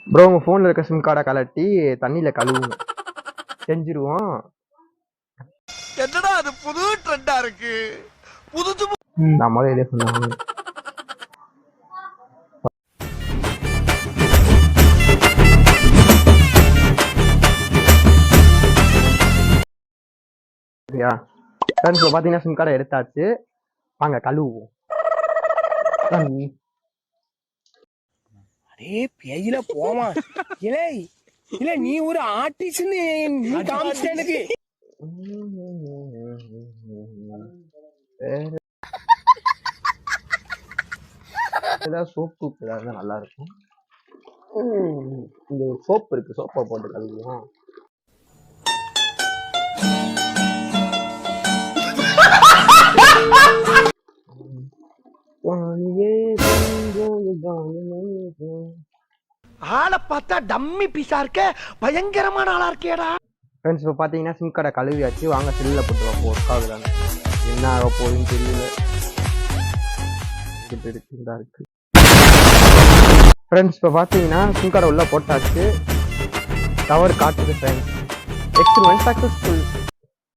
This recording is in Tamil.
ப்ரோ உங்க ஃபோன்ல இருக்க சிம் கார்டை கலட்டி தண்ணியில கழுவுங்க செஞ்சிருவோம். என்னடா அது புது ட்ரெண்டா இருக்கு. புது நம்மளே இதே சொன்னாங்க. சரியா ஃப்ரெண்ட்ஸ் இப்போ பார்த்தீங்கன்னா சிம் கார்டை எடுத்தாச்சு, வாங்க கழுவுவோம். அரே பேயில போமா இலே இல்ல நீ ஒரு ஆர்டிஸ்ட்னு நீ காமிச்ச எனக்கு. ஏதாவது சோப்பு ஏதாவது நல்லா இருக்கும். இந்த சோப்பு இருக்கு, சோப்பை போட்டு கழுவுவோம். ஆளை பார்த்தா டம்மி பீஸா இருக்க, பயங்கரமான ஆளா இருக்கேடா. ஃப்ரெண்ட்ஸ் இப்போ பார்த்தீங்கன்னா சிம் கார்டை கழுவியாச்சு, வாங்க செல்லில் போட்டு வைப்போம். ஒர்க் ஆகுதாங்க என்ன ஆக போகுதுன்னு தெரியல. இருக்கு ஃப்ரெண்ட்ஸ் இப்போ பார்த்தீங்கன்னா சிம் கார்டை உள்ளே போட்டாச்சு, டவர் காட்டுது ஃப்ரெண்ட்ஸ். Experiment successful.